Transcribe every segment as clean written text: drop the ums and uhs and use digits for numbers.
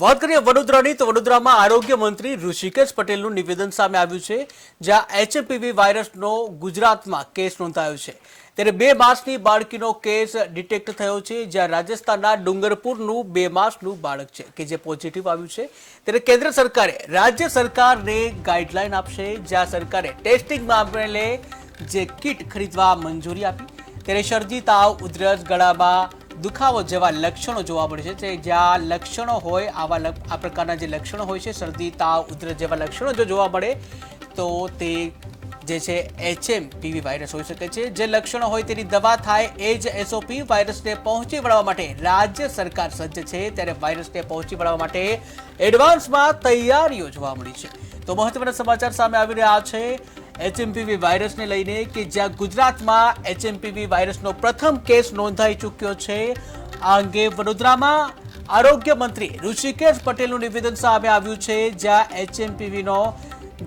વાત કરીએ વડોદરાની તો વડોદરામાં આરોગ્ય મંત્રી ઋષિકેશ પટેલનું નિવેદન સામે આવ્યું છે, જ્યાં એચએમપીવી વાયરસનો ગુજરાતમાં કેસ નોંધાયો છે। ત્યારે 2 માસની બાળકીનો કેસ ડિટેક્ટ થયો છે, જ્યાં રાજસ્થાનના ડુંગરપુરનું 2 માસનું બાળક છે કે જે પોઝિટિવ આવ્યું છે। ત્યારે કેન્દ્ર સરકારે રાજ્ય સરકારને ગાઈડલાઈન આપશે, જ્યાં સરકારે ટેસ્ટિંગ મામલે જે કિટ ખરીદવા મંજૂરી આપી। ત્યારે શરદી, તાવ, ઉધરસ, ગળામાં દુખાવો જેવા લક્ષણો જોવા મળે છે। જ્યાં લક્ષણો હોય આ પ્રકારના જે લક્ષણો હોય છે, શરદી, તાવ, ઉધરસ જેવા લક્ષણો જો જોવા મળે તો તે જે છે એચએમપીવી વાયરસ હોઈ શકે છે। જે લક્ષણો હોય તેની દવા થાય એ જ એસઓપી વાયરસને પહોંચી વળવા માટે રાજ્ય સરકાર સજ્જ છે। ત્યારે વાયરસને પહોંચી વળવા માટે એડવાન્સમાં તૈયારીઓ જોવા મળી છે। તો મહત્વના સમાચાર સામે આવી રહ્યા છે એચએમપીવી વાયરસને લઈને કે જ્યાં ગુજરાતમાં એચએમપીવી વાયરસનો પ્રથમ કેસ નોંધાઈ ચૂક્યો છે। આ અંગે વડોદરામાં આરોગ્ય મંત્રી ઋષિકેશ પટેલનું નિવેદન સામે આવ્યું છે, જ્યાં એચએમપીવીનો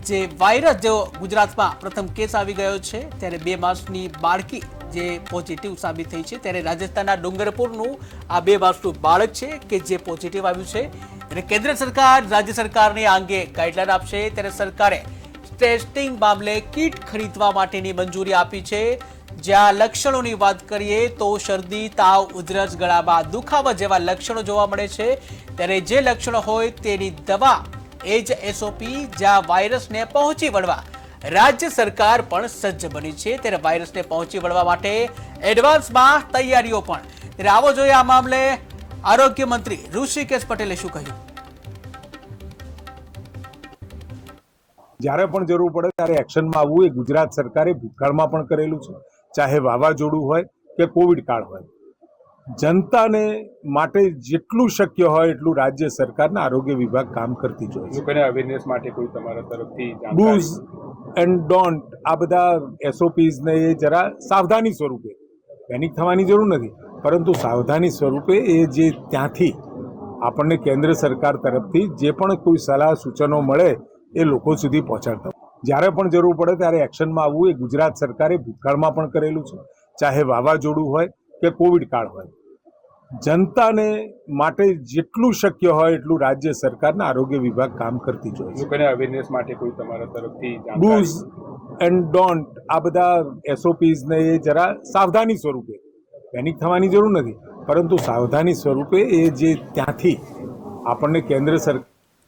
જે વાયરસ જો ગુજરાતમાં પ્રથમ કેસ આવી ગયો છે। ત્યારે 2 માસની બાળકી જે પોઝિટિવ સાબિત થઈ છે, ત્યારે રાજસ્થાનના ડુંગરપુરનું આ 2 માસનું બાળક છે કે જે પોઝિટિવ આવ્યું છે। અને કેન્દ્ર સરકાર રાજ્ય સરકારને આ અંગે ગાઈડલાઈન આપશે। ત્યારે સરકારે ટેસ્ટિંગ મામલે કિટ ખરીદવા માટેની મંજૂરી આપી છે। જ્યાં લક્ષણોની વાત કરીએ તો શરદી, તાવ, ઉધરસ, ગળામાં દુખાવા જેવા લક્ષણો જોવા મળે છે। ત્યારે જે લક્ષણો હોય તેની દવા એ જ એસઓપી, જ્યાં વાયરસને પહોંચી વળવા રાજ્ય સરકાર પણ સજ્જ બની છે। ત્યારે વાયરસને પહોંચી વળવા માટે એડવાન્સમાં તૈયારીઓ પણ। ત્યારે આવો જોઈએ આ મામલે આરોગ્ય મંત્રી ઋષિકેશ પટેલે શું કહ્યું। જ્યારે પણ જરૂર પડે ત્યારે એક્શનમાં આવવું એ ગુજરાત સરકારે ભૂતકાળમાં પણ કરેલું છે, ચાહે વાવાઝોડું હોય કે કોવિડ કાળ હોય। જનતાને માટે જેટલું શક્ય હોય એટલું રાજ્ય સરકારના આરોગ્ય વિભાગ કામ કરતી જ હોય છે। લોકોને અવેરનેસ માટે કોઈ તમારા તરફથી ડૂઝ એન્ડ ડોન્ટ આ બધા એસઓપીઝને એ જરા સાવધાની સ્વરૂપે, પેનિક થવાની જરૂર નથી, પરંતુ સાવધાની સ્વરૂપે એ જે ત્યાંથી આપણને કેન્દ્ર સરકાર તરફથી જે પણ કોઈ સલાહ સૂચનો મળે એ લોકો સુધી પહોંચાડતા જ્યારે પણ જરૂર પડે ત્યારે એક્શનમાં આવવું એ ગુજરાત સરકારે ભૂતકાળમાં પણ કરેલું છે, ચાહે વાવાઝોડું હોય કે કોવિડ કાળ હોય। જનતાને માટે જેટલું શક્ય હોય એટલું રાજ્ય સરકારના આરોગ્ય વિભાગ કામ કરતી જ હોય છે। લોકોને અવેરનેસ માટે કોઈ તમારા તરફથી ડૂઝ એન્ડ ડોન્ટ આ બધા એસઓપીઝને એ જરા સાવધાની સ્વરૂપે, પેનિક થવાની જરૂર નથી, પરંતુ સાવધાની સ્વરૂપે એ જે ત્યાંથી આપણને કેન્દ્ર સરકાર